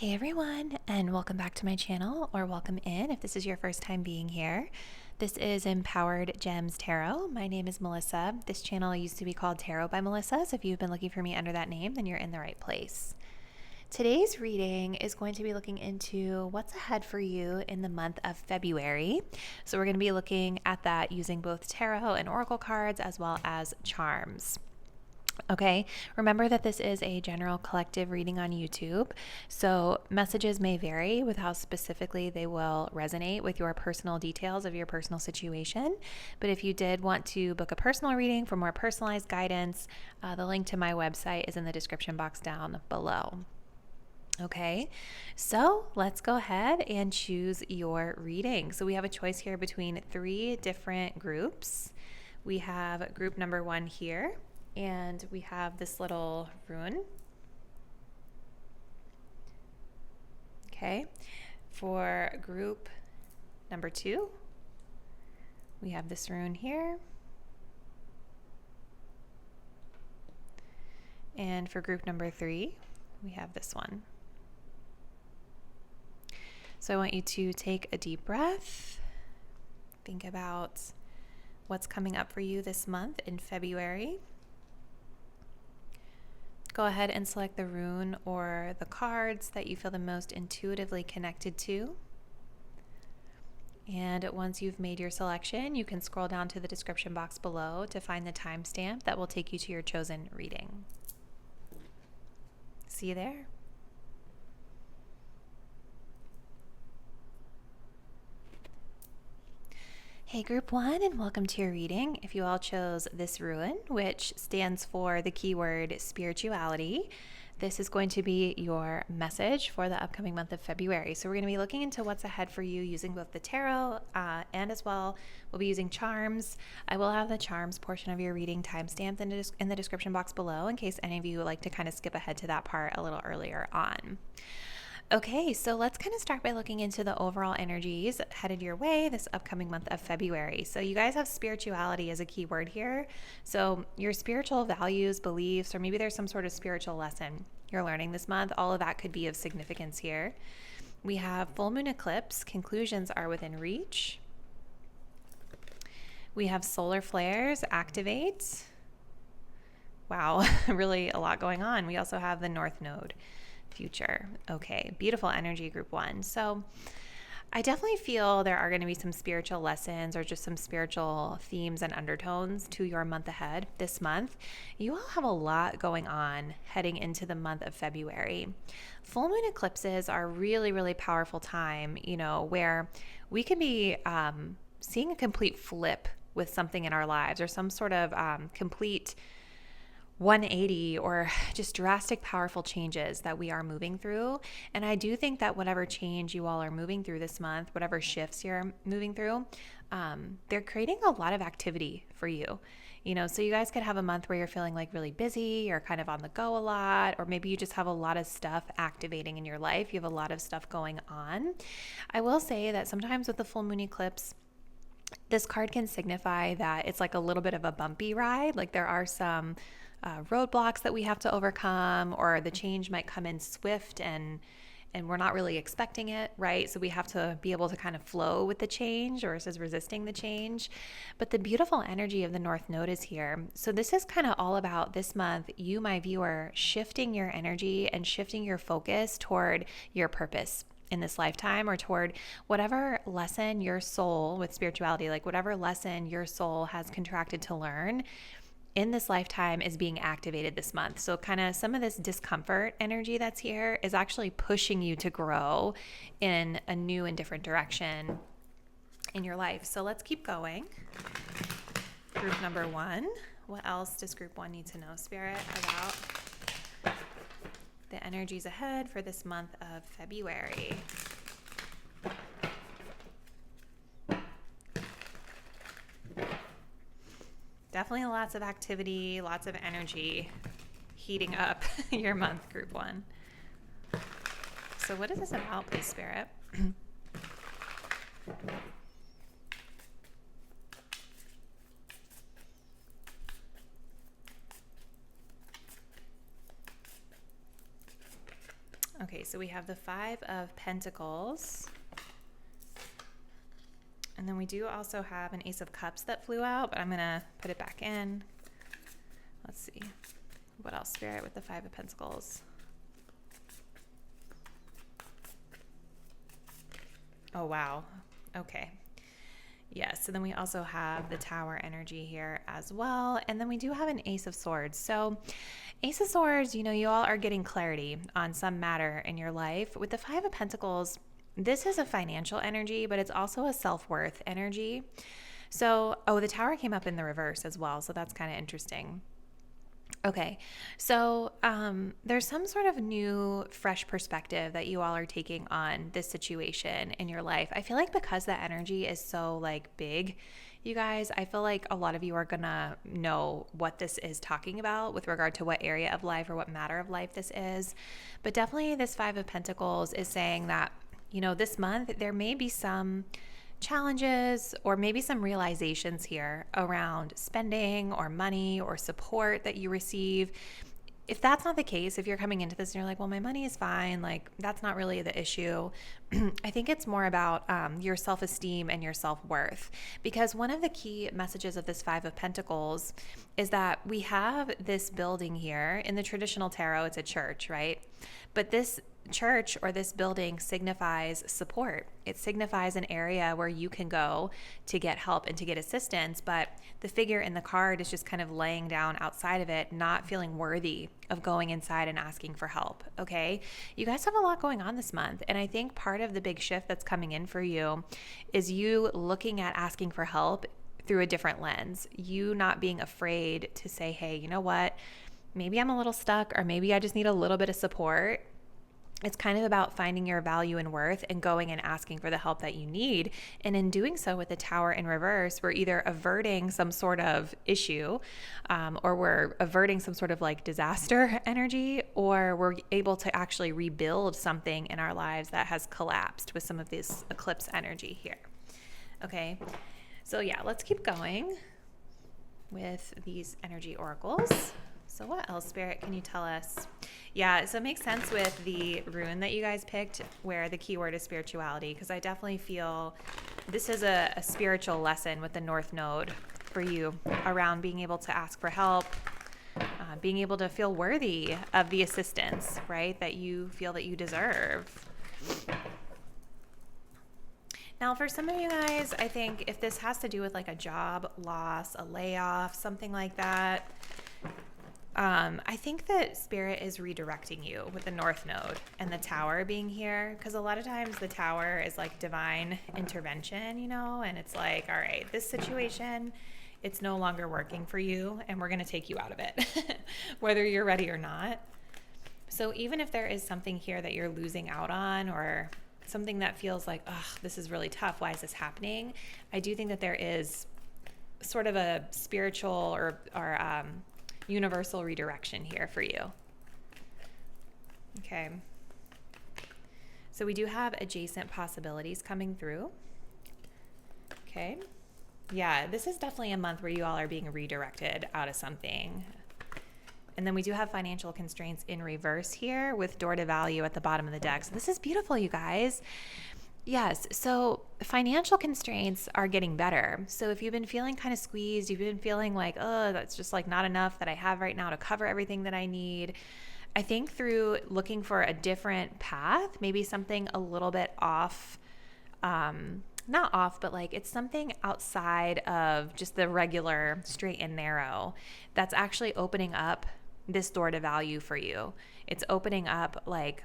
Hey everyone, and welcome back to my channel, or welcome in if this is your first time being here. This is Empowered Gems Tarot. My name is Melissa. This channel used to be called Tarot by Melissa, so if you've been looking for me under that name, then you're in the right place. Today's reading is going to be looking into what's ahead for you in the month of February. So we're going to be looking at that using both tarot and oracle cards as well as charms. Okay, remember that this is a general collective reading on YouTube, so messages may vary with how specifically they will resonate with your personal details of your personal situation. But if you did want to book a personal reading for more personalized guidance, the link to my website is in the description box down below. Okay, so let's go ahead and choose your reading. So we have a choice here between 3 different groups. We have group number 1 here. And we have this little rune. Okay. For group number 2, we have this rune here. And for group number 3, we have this one. So I want you to take a deep breath. Think about what's coming up for you this month in February. Go ahead and select the rune or the cards that you feel the most intuitively connected to. And once you've made your selection, you can scroll down to the description box below to find the timestamp that will take you to your chosen reading. See you there. Hey group 1, and welcome to your reading. If you all chose this rune, which stands for the keyword spirituality, this is going to be your message for the upcoming month of February. So we're going to be looking into what's ahead for you using both the tarot and as well we'll be using charms. I will have the charms portion of your reading timestamped in the description box below in case any of you would like to kind of skip ahead to that part a little earlier on. Okay, so let's kind of start by looking into the overall energies headed your way this upcoming month of February. So you guys have spirituality as a key word here. So your spiritual values, beliefs, or maybe there's some sort of spiritual lesson you're learning this month. All of that could be of significance here. We have full moon eclipse. Conclusions are within reach. We have solar flares activate. Wow, really a lot going on. We also have the North Node. Future. Okay, beautiful energy, group 1. So I definitely feel there are going to be some spiritual lessons or just some spiritual themes and undertones to your month ahead this month. You all have a lot going on heading into the month of February. Full moon eclipses are really, really powerful time, where we can be seeing a complete flip with something in our lives or some sort of complete 180 or just drastic, powerful changes that we are moving through. And I do think that whatever change you all are moving through this month, whatever shifts you're moving through, they're creating a lot of activity for you. So you guys could have a month where you're feeling like really busy or kind of on the go a lot, or maybe you just have a lot of stuff activating in your life. You have a lot of stuff going on. I will say that sometimes with the full moon eclipse, this card can signify that it's like a little bit of a bumpy ride. Like there are some roadblocks that we have to overcome, or the change might come in swift and we're not really expecting it, right? So we have to be able to kind of flow with the change versus resisting the change. But the beautiful energy of the North Node is here. So this is kind of all about this month, you, my viewer, shifting your energy and shifting your focus toward your purpose in this lifetime, or toward whatever lesson your soul with spirituality, like whatever lesson your soul has contracted to learn in this lifetime is being activated this month. So kind of some of this discomfort energy that's here is actually pushing you to grow in a new and different direction in your life. So let's keep going. Group number 1. What else does group 1 need to know, Spirit, about the energies ahead for this month of February? Definitely lots of activity, lots of energy heating up your month, group 1. So what is this about, please, Spirit? Okay, so we have the Five of Pentacles. And then we do also have an Ace of Cups that flew out, but I'm going to put it back in. Let's see. What else, Spirit, with the Five of Pentacles? Oh, wow. Okay. Yes, so then we also have the Tower energy here as well. And then we do have an Ace of Swords. So Ace of Swords, you know, you all are getting clarity on some matter in your life. With the Five of Pentacles, this is a financial energy, but it's also a self-worth energy. So, oh, the Tower came up in the reverse as well. So that's kind of interesting. Okay, so there's some sort of new, fresh perspective that you all are taking on this situation in your life. I feel like because the energy is so like big, you guys, I feel like a lot of you are gonna know what this is talking about with regard to what area of life or what matter of life this is. But definitely this Five of Pentacles is saying that, you know, this month there may be some challenges or maybe some realizations here around spending or money or support that you receive. If that's not the case, if you're coming into this and you're like, well, my money is fine, like that's not really the issue. I think it's more about your self-esteem and your self-worth, because one of the key messages of this Five of Pentacles is that we have this building here. In the traditional tarot, it's a church, right? But this church or this building signifies support. It signifies an area where you can go to get help and to get assistance, but the figure in the card is just kind of laying down outside of it, not feeling worthy of going inside and asking for help. Okay, you guys have a lot going on this month, and I think part of the big shift that's coming in for you is you looking at asking for help through a different lens. You not being afraid to say, hey, you know what, maybe I'm a little stuck, or maybe I just need a little bit of support. It's kind of about finding your value and worth and going and asking for the help that you need. And in doing so with the Tower in reverse, we're either averting some sort of issue or we're averting some sort of like disaster energy, or we're able to actually rebuild something in our lives that has collapsed with some of this eclipse energy here. Okay, so yeah, let's keep going with these energy oracles. So what else, Spirit, can you tell us? Yeah, so it makes sense with the rune that you guys picked where the keyword is spirituality, because I definitely feel this is a spiritual lesson with the North Node for you around being able to ask for help, being able to feel worthy of the assistance, right, that you feel that you deserve. Now, for some of you guys, I think if this has to do with like a job loss, a layoff, something like that, I think that Spirit is redirecting you with the North Node and the Tower being here, because a lot of times the Tower is like divine intervention, you know, and it's like, all right, this situation, it's no longer working for you, and we're going to take you out of it, whether you're ready or not. So even if there is something here that you're losing out on, or something that feels like, oh, this is really tough, why is this happening? I do think that there is sort of a spiritual or universal redirection here for you. Okay. So we do have adjacent possibilities coming through. Okay. Yeah, this is definitely a month where you all are being redirected out of something. And then we do have financial constraints in reverse here with door to value at the bottom of the deck. So this is beautiful, you guys. Yes, so financial constraints are getting better. So if you've been feeling kind of squeezed, you've been feeling like, oh, that's just like not enough that I have right now to cover everything that I need. I think through looking for a different path, maybe something a little bit off, not off, but like it's something outside of just the regular straight and narrow that's actually opening up this door to value for you. It's opening up like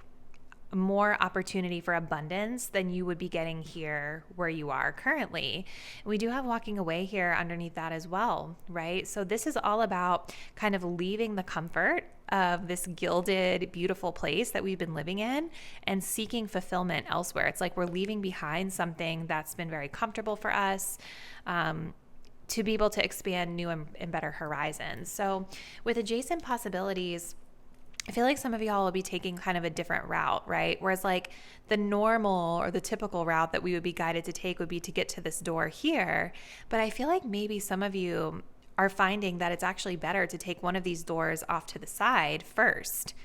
more opportunity for abundance than you would be getting here where you are currently. We do have walking away here underneath that as well, right? So this is all about kind of leaving the comfort of this gilded, beautiful place that we've been living in and seeking fulfillment elsewhere. It's like we're leaving behind something that's been very comfortable for us, to be able to expand new and better horizons. So with adjacent possibilities, I feel like some of y'all will be taking kind of a different route, right? Whereas like the normal or the typical route that we would be guided to take would be to get to this door here. But I feel like maybe some of you are finding that it's actually better to take one of these doors off to the side first,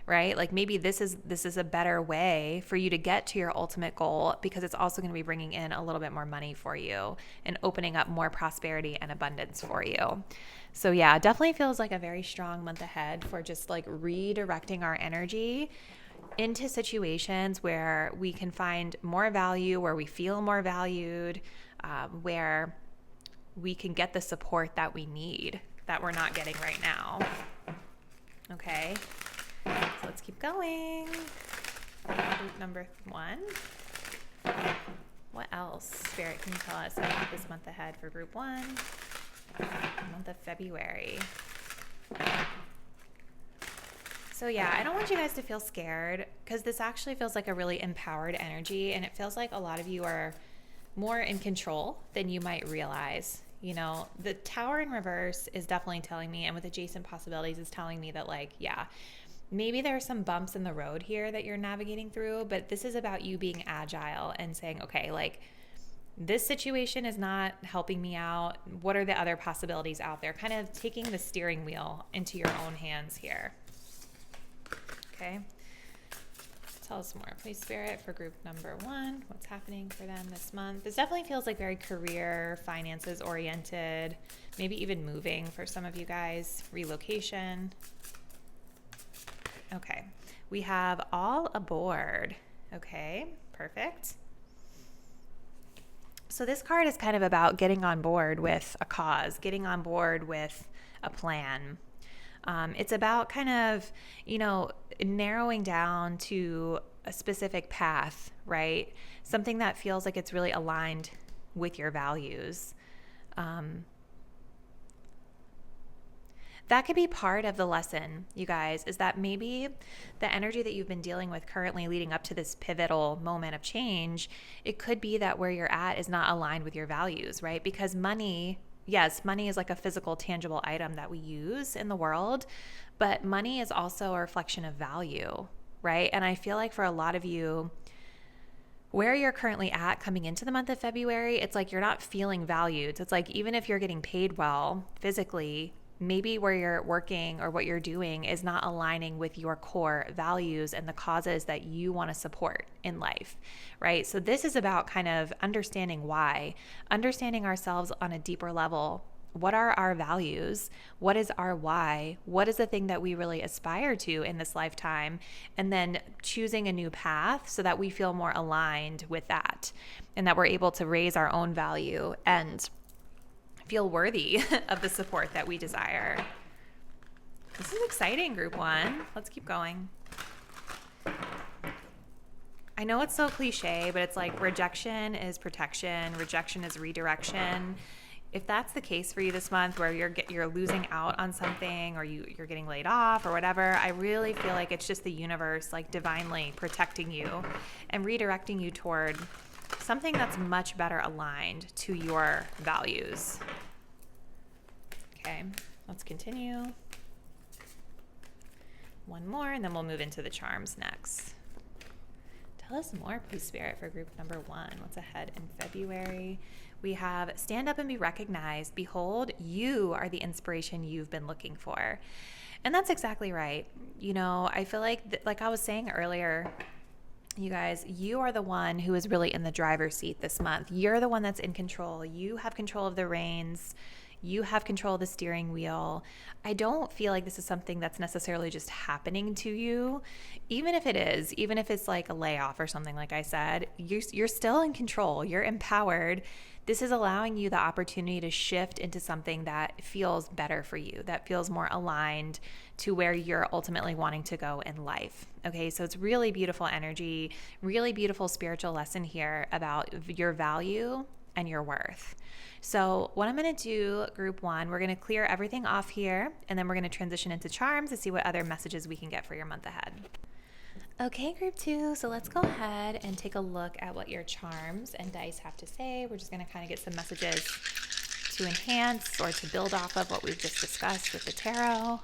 right? Like maybe this is a better way for you to get to your ultimate goal, because it's also going to be bringing in a little bit more money for you and opening up more prosperity and abundance for you. So yeah, definitely feels like a very strong month ahead for just like redirecting our energy into situations where we can find more value, where we feel more valued, where we can get the support that we need that we're not getting right now. Okay, so let's keep going. Group number 1. What else, Spirit, can you tell us about this month ahead for group 1? Month of February. So yeah, I don't want you guys to feel scared, because this actually feels like a really empowered energy, and it feels like a lot of you are more in control than you might realize. You know, the Tower in reverse is definitely telling me, and with adjacent possibilities is telling me that, like, yeah, maybe there are some bumps in the road here that you're navigating through, but this is about you being agile and saying, okay, like, this situation is not helping me out. What are the other possibilities out there? Kind of taking the steering wheel into your own hands here. Okay. Tell us more, please, Spirit, for group number 1. What's happening for them this month? This definitely feels like very career, finances oriented, maybe even moving for some of you guys, relocation. Okay. We have all aboard. Okay, perfect. So this card is kind of about getting on board with a cause, getting on board with a plan. It's about kind of, you know, narrowing down to a specific path, right? Something that feels like it's really aligned with your values. That could be part of the lesson, you guys, is that maybe the energy that you've been dealing with currently leading up to this pivotal moment of change, it could be that where you're at is not aligned with your values, right? Because money, yes, money is like a physical, tangible item that we use in the world, but money is also a reflection of value, right? And I feel like for a lot of you, where you're currently at coming into the month of February, it's like you're not feeling valued. It's like even if you're getting paid well physically, maybe where you're working or what you're doing is not aligning with your core values and the causes that you want to support in life, right? So this is about kind of understanding why, understanding ourselves on a deeper level. What are our values? What is our why? What is the thing that we really aspire to in this lifetime? And then choosing a new path so that we feel more aligned with that and that we're able to raise our own value and feel worthy of the support that we desire. This is exciting, group 1. Let's keep going. I know it's so cliche, but it's like rejection is protection, rejection is redirection. If that's the case for you this month, where you're losing out on something or you're getting laid off or whatever, I really feel like it's just the universe like divinely protecting you and redirecting you toward something that's much better aligned to your values. Okay, let's continue. One more, and then we'll move into the charms next. Tell us more, please, Spirit, for group number 1. What's ahead in February? We have stand up and be recognized. Behold, you are the inspiration you've been looking for. And that's exactly right. You know, I feel like I was saying earlier, you guys, you are the one who is really in the driver's seat this month. You're the one that's in control. You have control of the reins. You have control of the steering wheel. I don't feel like this is something that's necessarily just happening to you. Even if it is, even if it's like a layoff or something, like I said, you're still in control. You're empowered. This is allowing you the opportunity to shift into something that feels better for you, that feels more aligned to where you're ultimately wanting to go in life. Okay, so it's really beautiful energy, really beautiful spiritual lesson here about your value and your worth. So what I'm going to do, group 1, we're going to clear everything off here, and then we're going to transition into charms to see what other messages we can get for your month ahead. Okay, group 2, so let's go ahead and take a look at what your charms and dice have to say. We're just going to kind of get some messages to enhance or to build off of what we've just discussed with the tarot.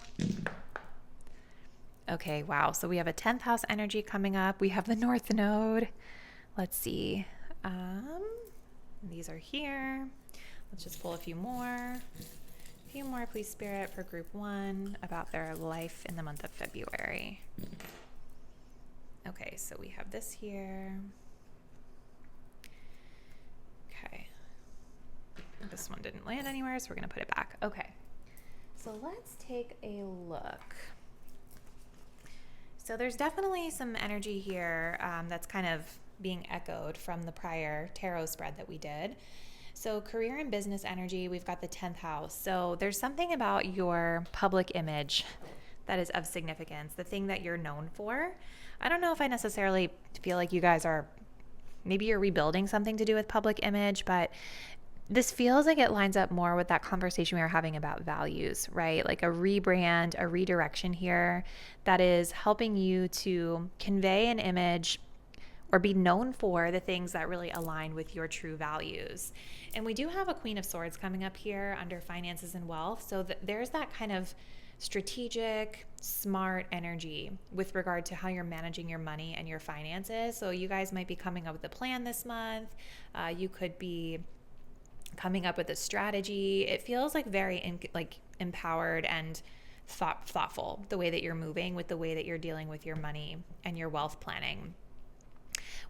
Okay, wow, so we have a 10th house energy coming up. We have the North Node. Let's see. These are here. Let's just pull a few more. Please, Spirit, for group 1 about their life in the month of February. Okay, so we have this here. Okay. This one didn't land anywhere, so we're going to put it back. Okay. So let's take a look. So there's definitely some energy here that's kind of being echoed from the prior tarot spread that we did. So career and business energy, we've got the 10th house. So there's something about your public image that is of significance, the thing that you're known for. I don't know if I necessarily feel like you guys are, maybe you're rebuilding something to do with public image, but this feels like it lines up more with that conversation we were having about values, right? Like a rebrand, a redirection here that is helping you to convey an image or be known for the things that really align with your true values. And we do have a Queen of Swords coming up here under finances and wealth. So there's that kind of strategic, smart energy with regard to how you're managing your money and your finances. So you guys might be coming up with a plan this month. You could be coming up with a strategy. It feels like very empowered and thoughtful, the way that you're moving with the way that you're dealing with your money and your wealth planning.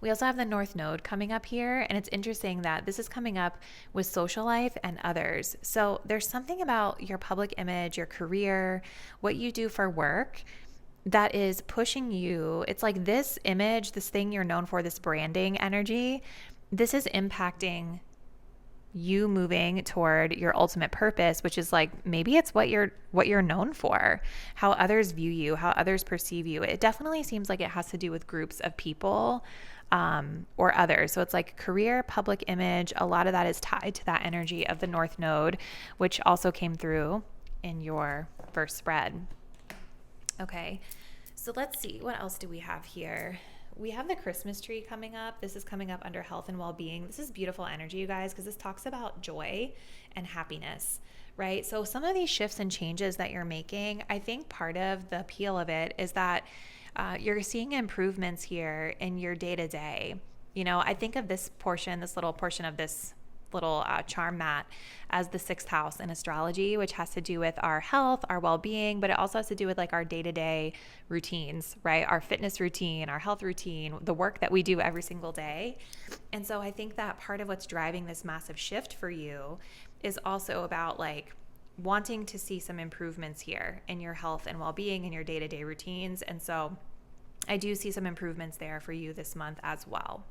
We also have the North Node coming up here, and it's interesting that this is coming up with social life and others. So there's something about your public image, your career, what you do for work that is pushing you. It's like this image, this thing you're known for, this branding energy, this is impacting you moving toward your ultimate purpose, which is like maybe it's what you're known for, how others view you, how others perceive you. It definitely seems like it has to do with groups of people or others. So it's like career, public image. A lot of that is tied to that energy of the North Node, which also came through in your first spread. Okay, so let's see, what else do we have here? We have the Christmas tree coming up. This is coming up under health and well-being. This is beautiful energy, you guys, because this talks about joy and happiness, right? So some of these shifts and changes that you're making, I think part of the appeal of it is that you're seeing improvements here in your day-to-day. You know, I think of this little portion of this little charm mat as the 6th house in astrology, which has to do with our health, our well-being, but it also has to do with like our day-to-day routines, right? Our fitness routine, our health routine, the work that we do every single day. And so I think that part of what's driving this massive shift for you is also about like wanting to see some improvements here in your health and well-being and your day-to-day routines. And so I do see some improvements there for you this month as well.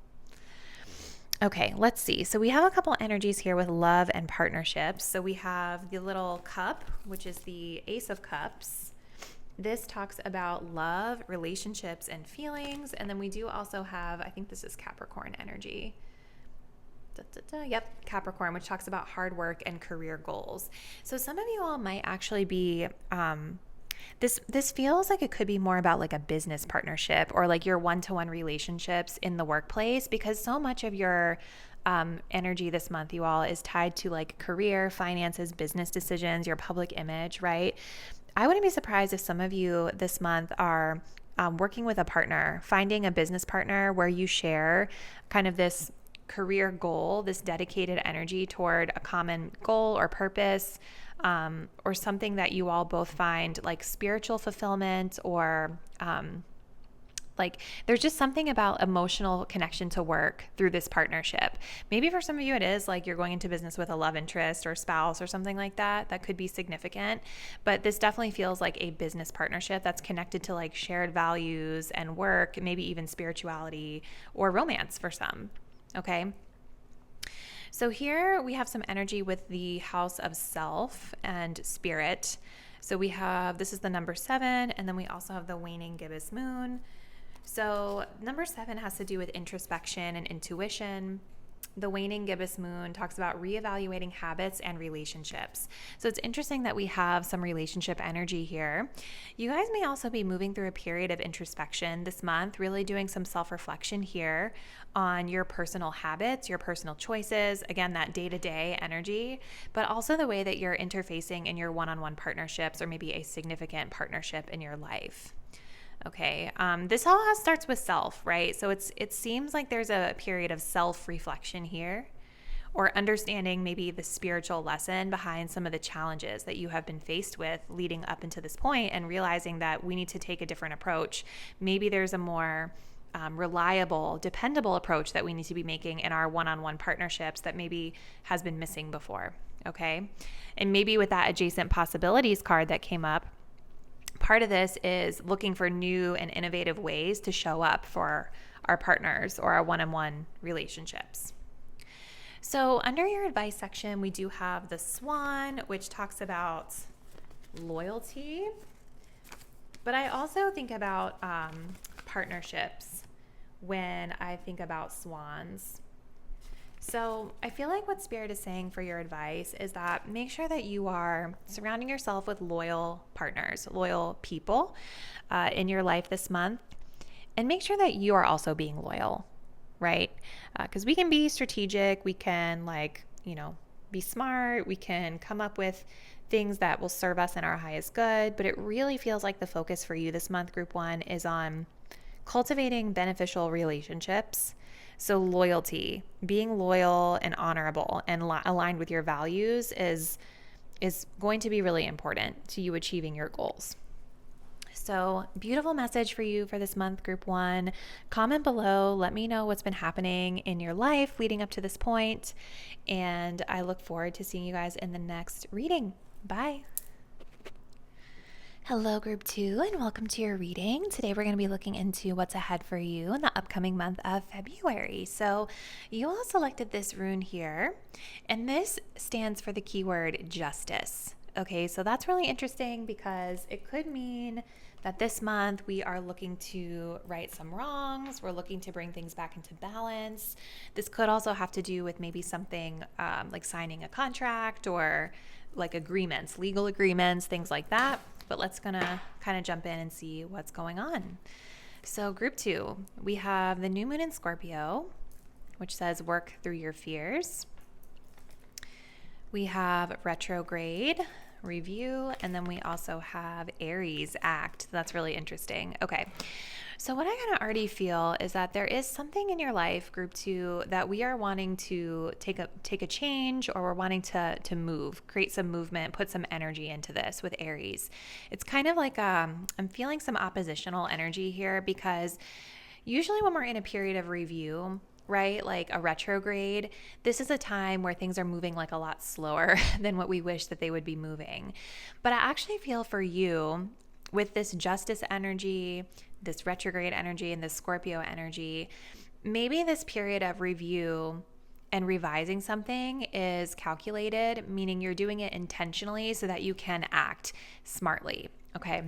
Okay, let's see. So we have a couple energies here with love and partnerships. So we have the little cup, which is the Ace of Cups. This talks about love, relationships, and feelings. And then we do also have, I think this is Capricorn energy. Yep, Capricorn, which talks about hard work and career goals. So some of you all might actually be this feels like it could be more about like a business partnership or like your one-to-one relationships in the workplace, because so much of your energy this month, you all, is tied to like career, finances, business decisions, your public image, right? I wouldn't be surprised if some of you this month are working with a partner, finding a business partner where you share kind of this career goal, this dedicated energy toward a common goal or purpose, or something that you all both find like spiritual fulfillment, or like there's just something about emotional connection to work through this partnership. Maybe for some of you it is like you're going into business with a love interest or spouse or something like that. That could be significant, but this definitely feels like a business partnership that's connected to like shared values and work, maybe even spirituality or romance for some. Okay. So here we have some energy with the house of self and spirit. So we have, this is the number 7, and then we also have the waning gibbous moon. So number 7 has to do with introspection and intuition. The waning gibbous moon talks about reevaluating habits and relationships. So it's interesting that we have some relationship energy here. You guys may also be moving through a period of introspection this month, really doing some self-reflection here on your personal habits, your personal choices, again, that day-to-day energy, but also the way that you're interfacing in your one-on-one partnerships or maybe a significant partnership in your life. Okay, this all starts with self, right? So it seems like there's a period of self-reflection here, or understanding maybe the spiritual lesson behind some of the challenges that you have been faced with leading up into this point, and realizing that we need to take a different approach. Maybe there's a more reliable, dependable approach that we need to be making in our one-on-one partnerships that maybe has been missing before. Okay. And maybe with that adjacent possibilities card that came up, part of this is looking for new and innovative ways to show up for our partners or our one-on-one relationships. So under your advice section, we do have the Swan, which talks about loyalty. But I also think about partnerships when I think about swans. So I feel like what Spirit is saying for your advice is that make sure that you are surrounding yourself with loyal partners, loyal people in your life this month, and make sure that you are also being loyal, right? Because we can be strategic, we can be smart, we can come up with things that will serve us in our highest good, but it really feels like the focus for you this month, Group 1, is on cultivating beneficial relationships. So loyalty, being loyal and honorable and aligned with your values is going to be really important to you achieving your goals. So beautiful message for you for this month, Group 1. Comment below. Let me know what's been happening in your life leading up to this point. And I look forward to seeing you guys in the next reading. Bye. Hello, Group 2, and welcome to your reading. Today we're going to be looking into what's ahead for you in the upcoming month of February. So you all selected this rune here, and this stands for the keyword justice. Okay, so that's really interesting because it could mean that this month we are looking to right some wrongs. We're looking to bring things back into balance. This could also have to do with maybe something like signing a contract or like agreements, legal agreements, things like that. But let's gonna kind of jump in and see what's going on. So Group 2, we have the new moon in Scorpio, which says work through your fears. We have retrograde, review, and then we also have Aries, act. That's really interesting. Okay. So what I kind of already feel is that there is something in your life, Group 2, that we are wanting to take a change, or we're wanting to move, create some movement, put some energy into this with Aries. It's kind of like I'm feeling some oppositional energy here, because usually when we're in a period of review, right, like a retrograde, this is a time where things are moving like a lot slower than what we wish that they would be moving. But I actually feel for you with this justice energy, this retrograde energy, and this Scorpio energy, maybe this period of review and revising something is calculated, meaning you're doing it intentionally so that you can act smartly. Okay.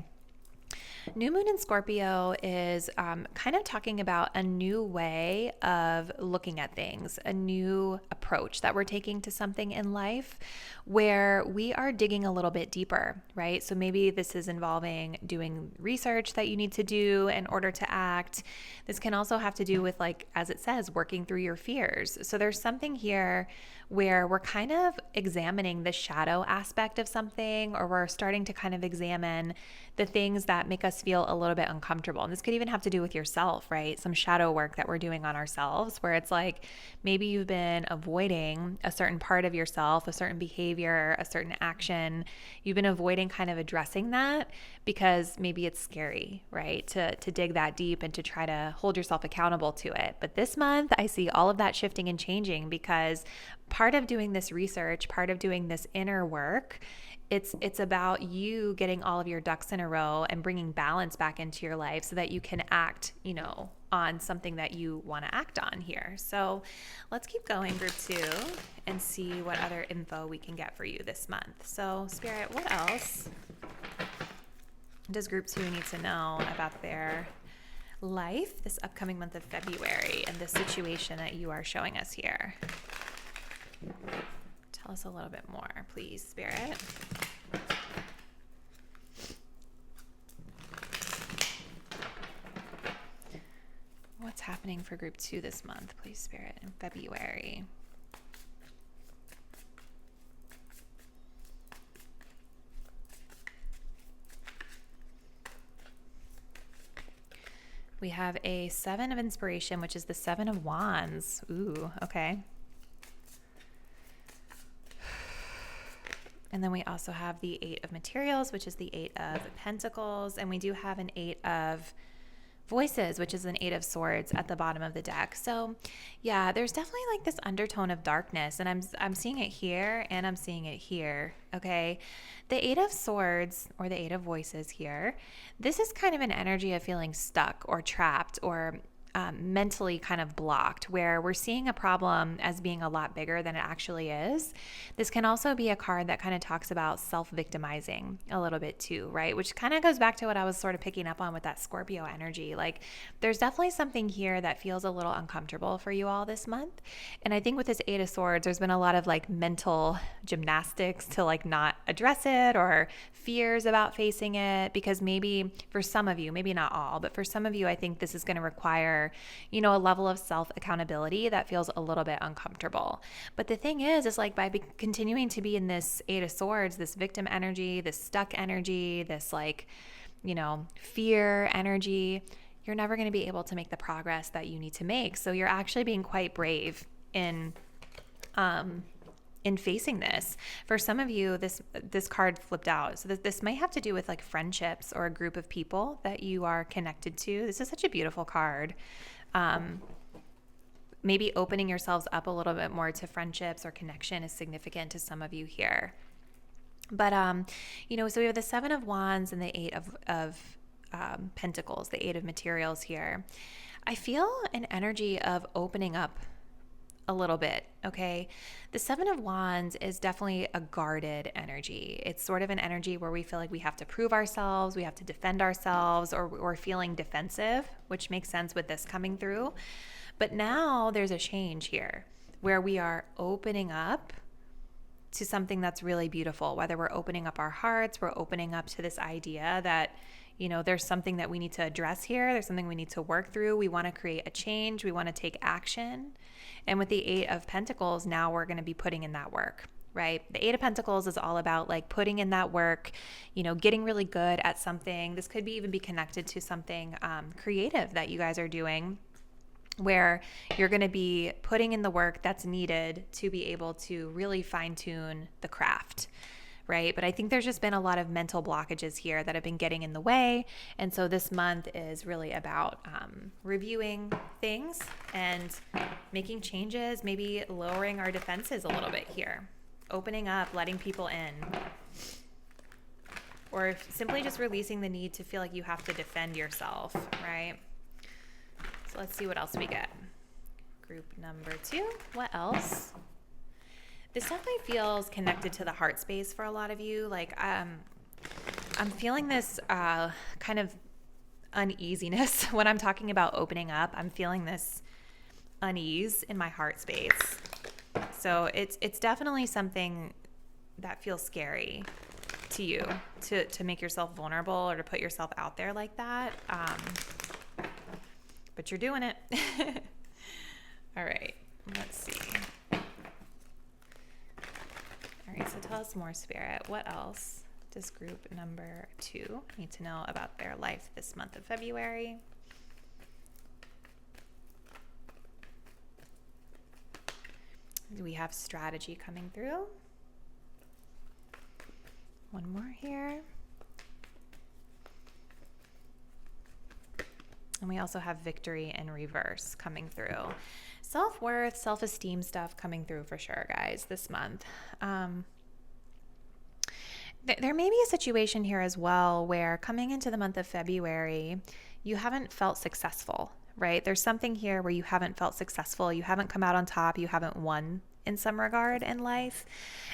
New moon in Scorpio is kind of talking about a new way of looking at things, a new approach that we're taking to something in life where we are digging a little bit deeper, right? So maybe this is involving doing research that you need to do in order to act. This can also have to do with, like, as it says, working through your fears. So there's something here where we're kind of examining the shadow aspect of something, or we're starting to kind of examine the things that make us feel a little bit uncomfortable. And this could even have to do with yourself, right? Some shadow work that we're doing on ourselves, where it's like maybe you've been avoiding a certain part of yourself, a certain behavior, a certain action. You've been avoiding kind of addressing that because maybe it's scary, right? To dig that deep and to try to hold yourself accountable to it. But this month, I see all of that shifting and changing, because part of doing this research, part of doing this inner work, it's about you getting all of your ducks in a row and bringing balance back into your life so that you can act, on something that you want to act on here. So let's keep going, Group 2, and see what other info we can get for you this month. So Spirit, what else does Group 2 need to know about their life this upcoming month of February and the situation that you are showing us here? Tell us a little bit more, please, Spirit. What's happening for Group 2 this month, please, Spirit, in February? We have a 7 of inspiration, which is the 7 of wands. Ooh, okay. And then we also have the 8 of materials, which is the 8 of pentacles. And we do have an 8 of Voices, which is an 8 of Swords at the bottom of the deck. So yeah, there's definitely like this undertone of darkness, and I'm seeing it here and I'm seeing it here. Okay. The 8 of Swords, or the 8 of Voices here, this is kind of an energy of feeling stuck or trapped or mentally kind of blocked, where we're seeing a problem as being a lot bigger than it actually is. This can also be a card that kind of talks about self-victimizing a little bit too, right? Which kind of goes back to what I was sort of picking up on with that Scorpio energy. Like there's definitely something here that feels a little uncomfortable for you all this month. And I think with this 8 of Swords, there's been a lot of like mental gymnastics to like not address it, or fears about facing it, because maybe for some of you, maybe not all, but for some of you, I think this is going to require, a level of self-accountability that feels a little bit uncomfortable. But the thing is like by continuing to be in this 8 of Swords, this victim energy, this stuck energy, this like, fear energy, you're never going to be able to make the progress that you need to make. So you're actually being quite brave in facing this. For some of you, this card flipped out. So this might have to do with like friendships or a group of people that you are connected to. This is such a beautiful card. Maybe opening yourselves up a little bit more to friendships or connection is significant to some of you here. But, so we have the 7 of Wands and the 8 of Pentacles, the 8 of Materials here. I feel an energy of opening up a little bit, okay? The 7 of Wands is definitely a guarded energy. It's sort of an energy where we feel like we have to prove ourselves, we have to defend ourselves, or we're feeling defensive, which makes sense with this coming through. But now there's a change here where we are opening up to something that's really beautiful, whether we're opening up our hearts, we're opening up to this idea that there's something that we need to address here. There's something we need to work through. We want to create a change. We want to take action. And with the 8 of Pentacles, now we're going to be putting in that work, right? The 8 of Pentacles is all about like putting in that work, getting really good at something. This could even be connected to something creative that you guys are doing, where you're going to be putting in the work that's needed to be able to really fine tune the craft. Right? But I think there's just been a lot of mental blockages here that have been getting in the way. And so this month is really about reviewing things and making changes, maybe lowering our defenses a little bit here, opening up, letting people in, or simply just releasing the need to feel like you have to defend yourself, right? So let's see what else we get. Group number 2, what else? This definitely feels connected to the heart space for a lot of you. Like I'm feeling this kind of uneasiness when I'm talking about opening up. I'm feeling this unease in my heart space. So it's definitely something that feels scary to you to make yourself vulnerable or to put yourself out there like that. But you're doing it. All right, let's see. All right, so tell us more, Spirit. What else does group number 2 need to know about their life this month of February? We have strategy coming through. One more here. And we also have victory in reverse coming through. Self-worth, self-esteem stuff coming through for sure, guys, this month. There may be a situation here as well where coming into the month of February, you haven't felt successful, right? There's something here where you haven't felt successful. You haven't come out on top. You haven't won in some regard in life.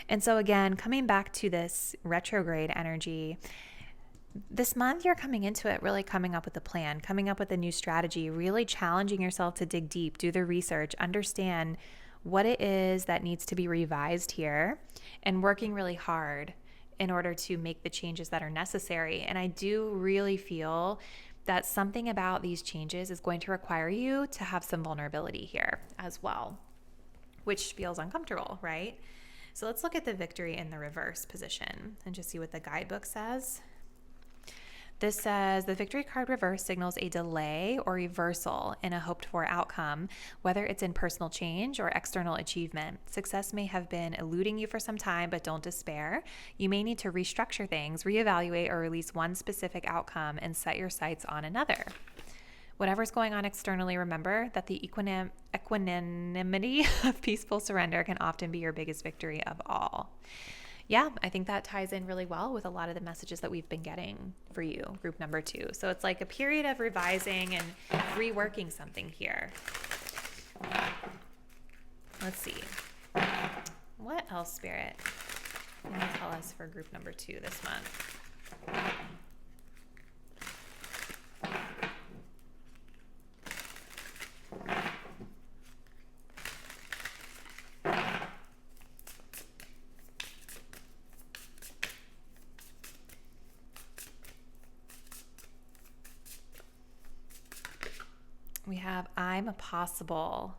And so again, coming back to this retrograde energy, this month you're coming into it really coming up with a plan, coming up with a new strategy, really challenging yourself to dig deep, do the research, understand what it is that needs to be revised here, and working really hard in order to make the changes that are necessary. And I do really feel that something about these changes is going to require you to have some vulnerability here as well, which feels uncomfortable, right? So let's look at the victory in the reverse position and just see what the guidebook says. This says the victory card reverse signals a delay or reversal in a hoped for outcome, whether it's in personal change or external achievement. Success may have been eluding you for some time, but don't despair. You may need to restructure things, reevaluate, or release one specific outcome and set your sights on another. whatever's going on externally, remember that the equanimity of peaceful surrender can often be your biggest victory of all. Yeah, I think that ties in really well with a lot of the messages that we've been getting for you, group number 2. So it's like a period of revising and reworking something here. Let's see. What else, Spirit, can you tell us for group number 2 this month? We have I'm a possible.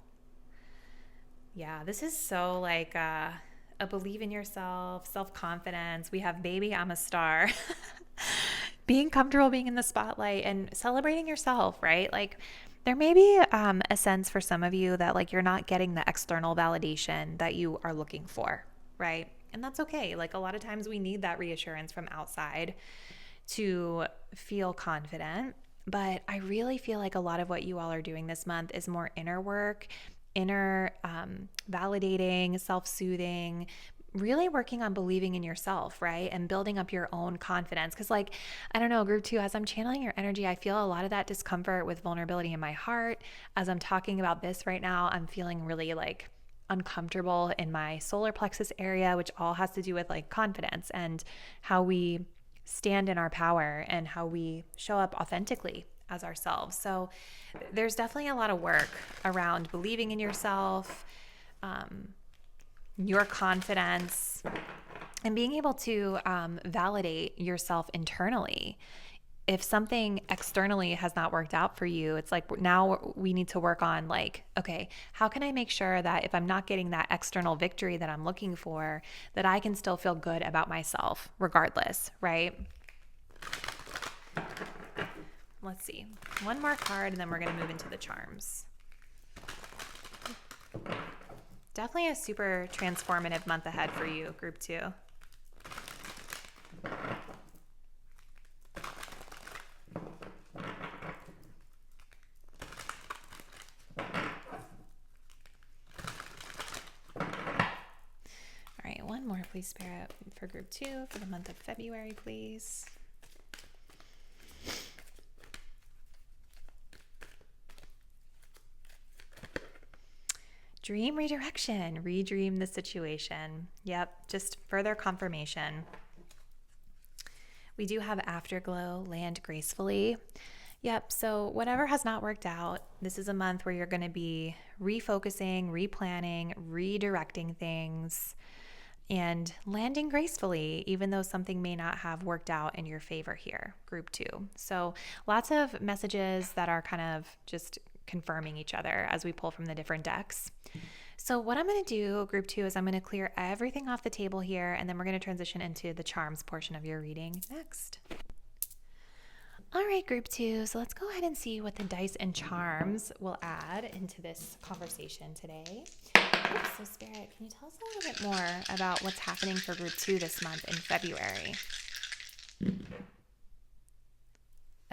Yeah, this is so like a believe in yourself, self-confidence. We have baby, I'm a star. Being comfortable being in the spotlight and celebrating yourself, right? Like there may be a sense for some of you that like you're not getting the external validation that you are looking for, right? And that's okay. Like a lot of times we need that reassurance from outside to feel confident. But I really feel like a lot of what you all are doing this month is more inner work, inner validating, self-soothing, really working on believing in yourself, right? And building up your own confidence. Because like, I don't know, group 2, as I'm channeling your energy, I feel a lot of that discomfort with vulnerability in my heart. As I'm talking about this right now, I'm feeling really like uncomfortable in my solar plexus area, which all has to do with like confidence and how we stand in our power and how we show up authentically as ourselves. So there's definitely a lot of work around believing in yourself, your confidence, and being able to validate yourself internally. If something externally has not worked out for you, it's like now we need to work on like, okay, how can I make sure that if I'm not getting that external victory that I'm looking for, that I can still feel good about myself regardless, right? Let's see. One more card and then we're going to move into the charms. Definitely a super transformative month ahead for you, group 2. One more, please, Spirit, for group 2 for the month of February, please. Dream redirection, redream the situation. Yep, just further confirmation. We do have afterglow, land gracefully. Yep, so whatever has not worked out, this is a month where you're going to be refocusing, replanning, redirecting things, and landing gracefully, even though something may not have worked out in your favor here, group 2. So lots of messages that are kind of just confirming each other as we pull from the different decks. So what I'm going to do, group 2, is I'm going to clear everything off the table here, and then we're going to transition into the charms portion of your reading next. All right, group 2, so let's go ahead and see what the dice and charms will add into this conversation today. So Spirit, can you tell us a little bit more about what's happening for group 2 this month in February?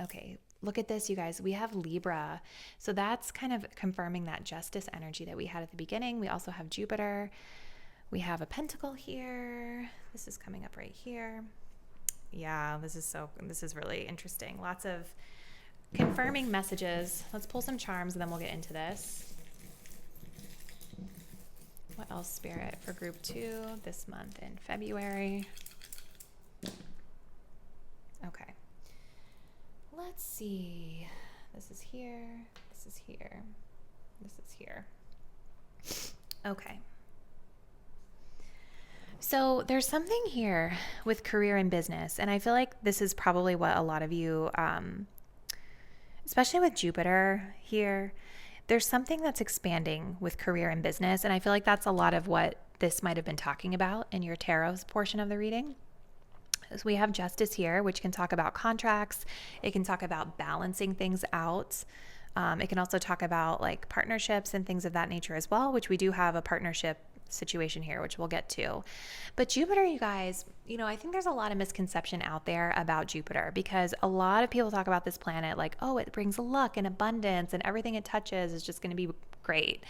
Okay, look at this, you guys. We have Libra. So that's kind of confirming that justice energy that we had at the beginning. We also have Jupiter. We have a pentacle here. This is coming up right here. Yeah, this is really interesting. Lots of confirming messages. Let's pull some charms and then we'll get into this. What else, Spirit, for group 2 this month in February? Okay. Let's see. This is here. This is here. This is here. Okay. So there's something here with career and business, and I feel like this is probably what a lot of you, especially with Jupiter here, there's something that's expanding with career and business, and I feel like that's a lot of what this might have been talking about in your tarot's portion of the reading. So we have justice here, which can talk about contracts. It can talk about balancing things out. It can also talk about like partnerships and things of that nature as well, which we do have a partnership situation here, which we'll get to. But Jupiter, you guys, I think there's a lot of misconception out there about Jupiter, because a lot of people talk about this planet like, oh, it brings luck and abundance and everything it touches is just going to be great.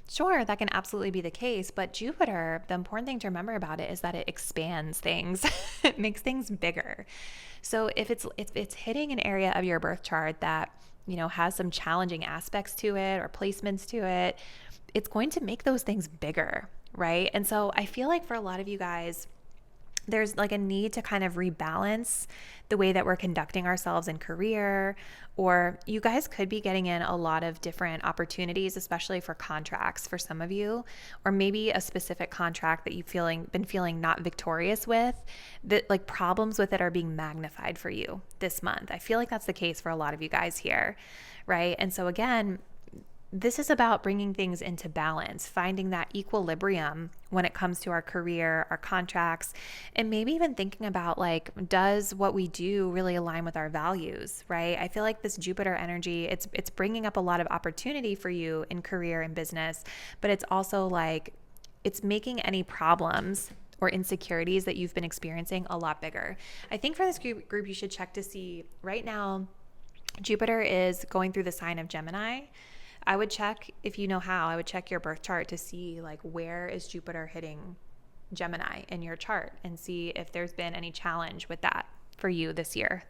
Sure, that can absolutely be the case, but Jupiter, the important thing to remember about it is that it expands things. It makes things bigger. So if it's hitting an area of your birth chart that, has some challenging aspects to it or placements to it, it's going to make those things bigger, right? And so I feel like for a lot of you guys, there's like a need to kind of rebalance the way that we're conducting ourselves in career, or you guys could be getting in a lot of different opportunities, especially for contracts for some of you, or maybe a specific contract that you've been feeling not victorious with, that like problems with it are being magnified for you this month. I feel like that's the case for a lot of you guys here, right? And so again, this is about bringing things into balance, finding that equilibrium when it comes to our career, our contracts, and maybe even thinking about like, does what we do really align with our values, right? I feel like this Jupiter energy, it's bringing up a lot of opportunity for you in career and business, but it's also like, it's making any problems or insecurities that you've been experiencing a lot bigger. I think for this group, you should check to see right now, Jupiter is going through the sign of Gemini. I would check, if you know how, I would check your birth chart to see like where is Jupiter hitting Gemini in your chart and see if there's been any challenge with that for you this year.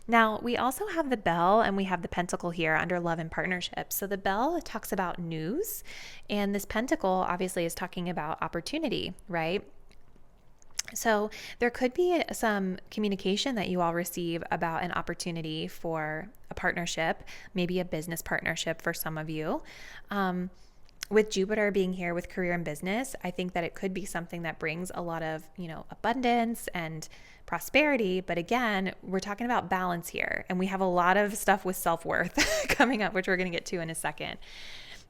Now, we also have the bell and we have the pentacle here under love and partnership. So the bell talks about news, and this pentacle obviously is talking about opportunity, right? So there could be some communication that you all receive about an opportunity for a partnership, maybe a business partnership for some of you. With Jupiter being here with career and business, I think that it could be something that brings a lot of, abundance and prosperity. But again, we're talking about balance here, and we have a lot of stuff with self-worth coming up, which we're going to get to in a second.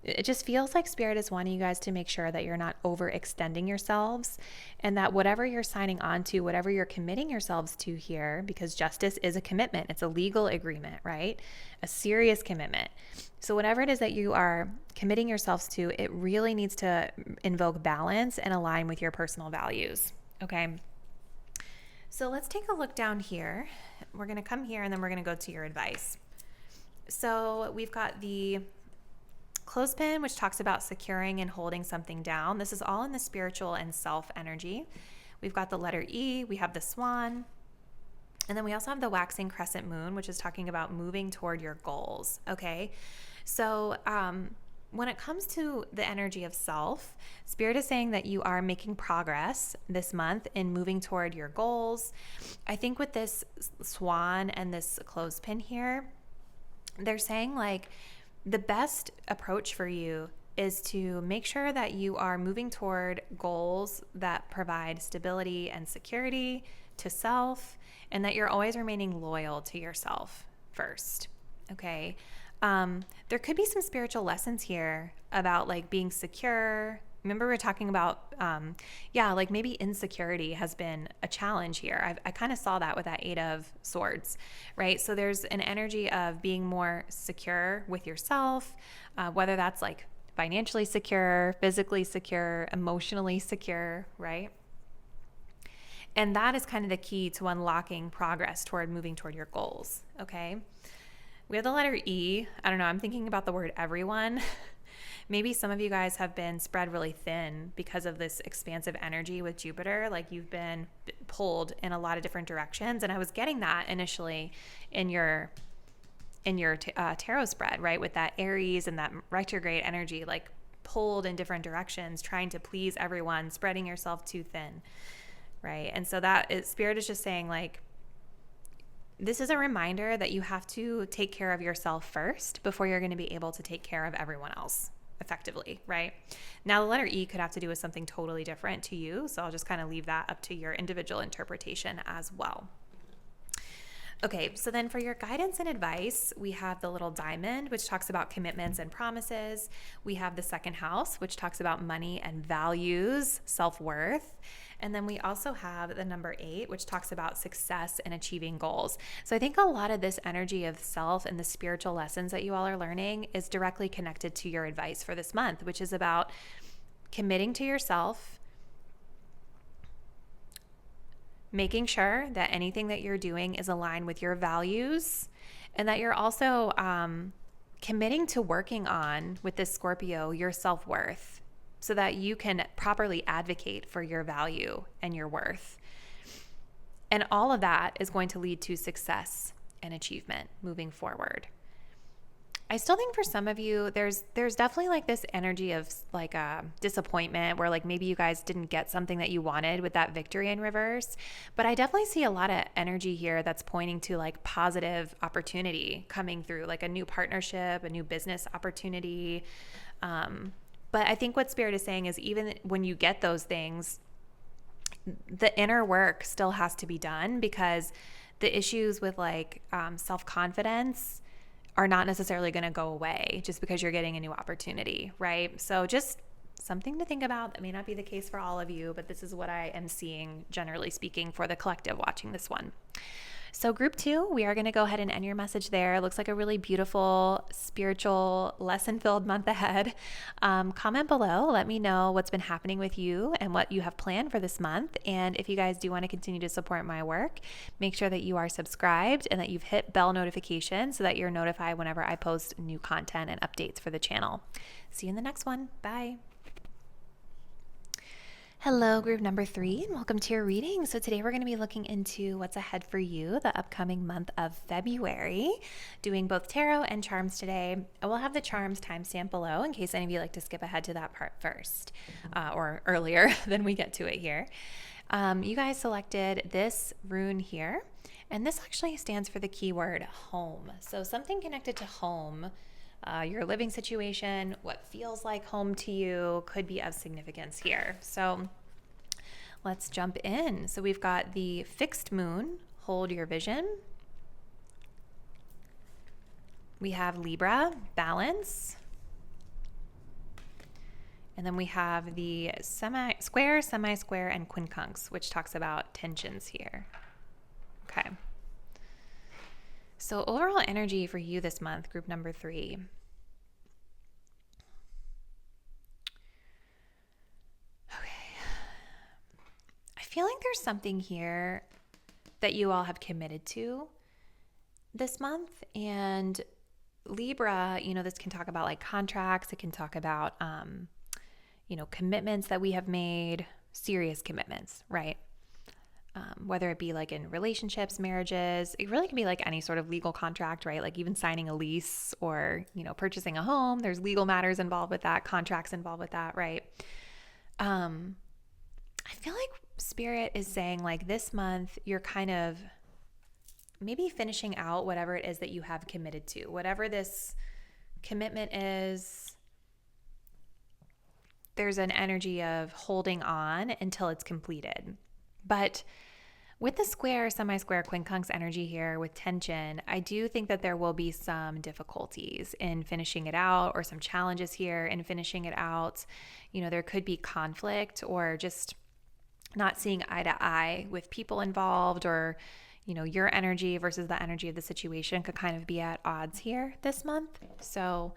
It just feels like Spirit is wanting you guys to make sure that you're not overextending yourselves, and that whatever you're signing on to, whatever you're committing yourselves to here, because justice is a commitment, it's a legal agreement, right? A serious commitment. So whatever it is that you are committing yourselves to, it really needs to invoke balance and align with your personal values, okay? So let's take a look down here. We're going to come here and then we're going to go to your advice. So we've got the clothespin, which talks about securing and holding something down. This is all in the spiritual and self energy. We've got the letter E, we have the swan, and then we also have the waxing crescent moon, which is talking about moving toward your goals. Okay, so when it comes to the energy of self, Spirit is saying that you are making progress this month in moving toward your goals. I think with this swan and this clothespin here, they're saying like, the best approach for you is to make sure that you are moving toward goals that provide stability and security to self, and that you're always remaining loyal to yourself first, okay? There could be some spiritual lessons here about like being secure. Remember we were talking about, like maybe insecurity has been a challenge here. I kind of saw that with that 8 of Swords, right? So there's an energy of being more secure with yourself, whether that's like financially secure, physically secure, emotionally secure, right? And that is kind of the key to unlocking progress toward moving toward your goals, okay? We have the letter E. I don't know, I'm thinking about the word everyone. Maybe some of you guys have been spread really thin because of this expansive energy with Jupiter. Like you've been pulled in a lot of different directions. And I was getting that initially in your tarot spread, right? With that Aries and that retrograde energy, like pulled in different directions, trying to please everyone, spreading yourself too thin, right? And so Spirit is just saying like, this is a reminder that you have to take care of yourself first before you're going to be able to take care of everyone else effectively, right? Now, the letter E could have to do with something totally different to you, so I'll just kind of leave that up to your individual interpretation as well. Okay, so then for your guidance and advice, we have the little diamond, which talks about commitments and promises. We have the second house, which talks about money and values, self-worth. And then we also have the number 8, which talks about success and achieving goals. So I think a lot of this energy of self and the spiritual lessons that you all are learning is directly connected to your advice for this month, which is about committing to yourself, making sure that anything that you're doing is aligned with your values, and that you're also committing to working on, with this Scorpio, your self-worth, so that you can properly advocate for your value and your worth. And all of that is going to lead to success and achievement moving forward. I still think for some of you, there's definitely like this energy of like a disappointment where like maybe you guys didn't get something that you wanted with that victory in reverse. But I definitely see a lot of energy here that's pointing to like positive opportunity coming through, like a new partnership, a new business opportunity. But I think what Spirit is saying is even when you get those things, the inner work still has to be done, because the issues with like self-confidence are not necessarily going to go away just because you're getting a new opportunity, right? So just something to think about. That may not be the case for all of you, but this is what I am seeing, generally speaking, for the collective watching this one. So group 2, we are going to go ahead and end your message there. It looks like a really beautiful, spiritual, lesson-filled month ahead. Comment below. Let me know what's been happening with you and what you have planned for this month. And if you guys do want to continue to support my work, make sure that you are subscribed and that you've hit bell notification so that you're notified whenever I post new content and updates for the channel. See you in the next one. Bye. Hello, group number 3, and welcome to your reading. So today we're going to be looking into what's ahead for you the upcoming month of February, doing both tarot and charms today. I will have the charms timestamp below in case any of you like to skip ahead to that part first, or earlier than we get to it here. You guys selected this rune here, and this actually stands for the keyword home. So something connected to home. Your living situation, what feels like home to you, could be of significance here. So let's jump in. So we've got the fixed moon, hold your vision. We have Libra, balance. And then we have the semi-square, and quincunx, which talks about tensions here. Okay. So overall energy for you this month, group number 3. Okay. I feel like there's something here that you all have committed to this month. And Libra, this can talk about like contracts. It can talk about, commitments that we have made, serious commitments, right? Whether it be like in relationships, marriages, it really can be like any sort of legal contract, right? Like even signing a lease or, purchasing a home. There's legal matters involved with that, contracts involved with that, right? I feel like Spirit is saying like this month, you're kind of maybe finishing out whatever it is that you have committed to, whatever this commitment is. There's an energy of holding on until it's completed. But with the square, semi-square, quincunx energy here with tension, I do think that there will be some difficulties in finishing it out, or some challenges here in finishing it out. There could be conflict or just not seeing eye to eye with people involved, or, your energy versus the energy of the situation could kind of be at odds here this month. So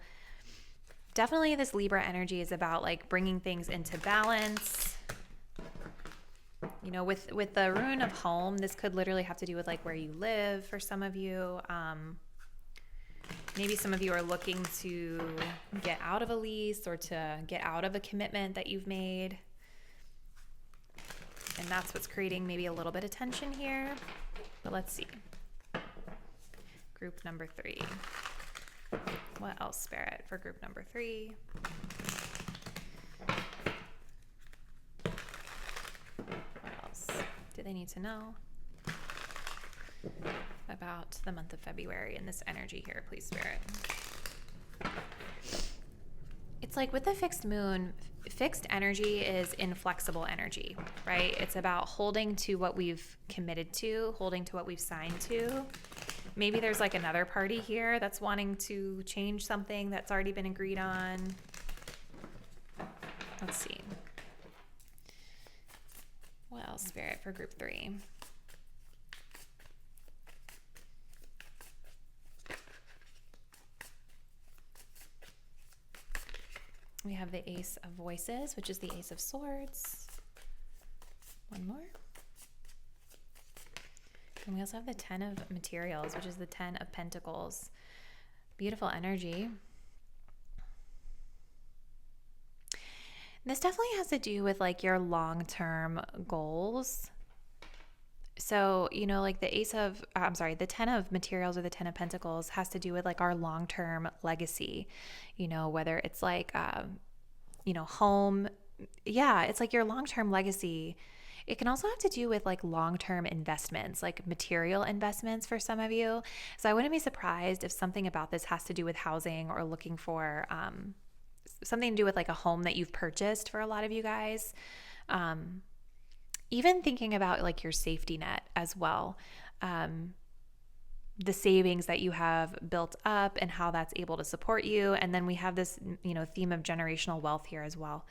definitely this Libra energy is about like bringing things into balance. With the rune of home, this could literally have to do with like where you live for some of you. Maybe some of you are looking to get out of a lease or to get out of a commitment that you've made. And that's what's creating maybe a little bit of tension here. But let's see. Group number 3. What else, Spirit, for group number 3? Do they need to know about the month of February and this energy here, please, Spirit? It's like with the fixed moon, fixed energy is inflexible energy, right? It's about holding to what we've committed to, holding to what we've signed to. Maybe there's like another party here that's wanting to change something that's already been agreed on. Let's see. What else, Spirit, for group 3? We have the Ace of Voices, which is the Ace of Swords. One more. And we also have the Ten of Materials, which is the Ten of Pentacles. Beautiful energy. This definitely has to do with like your long-term goals. So, you know, like the the Ten of Materials or the Ten of Pentacles has to do with like our long-term legacy, you know, whether it's like, you know, home. Yeah, it's like your long-term legacy. It can also have to do with like long-term investments, like material investments for some of you. So I wouldn't be surprised if something about this has to do with housing or looking for something to do with like a home that you've purchased for a lot of you guys. Even thinking about like your safety net as well. The savings that you have built up and how that's able to support you. And then we have this, you know, theme of generational wealth here as well,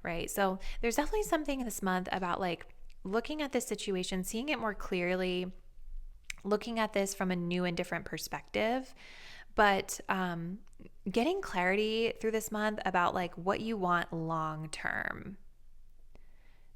right? So there's definitely something this month about like looking at this situation, seeing it more clearly, looking at this from a new and different perspective, but getting clarity through this month about like what you want long term.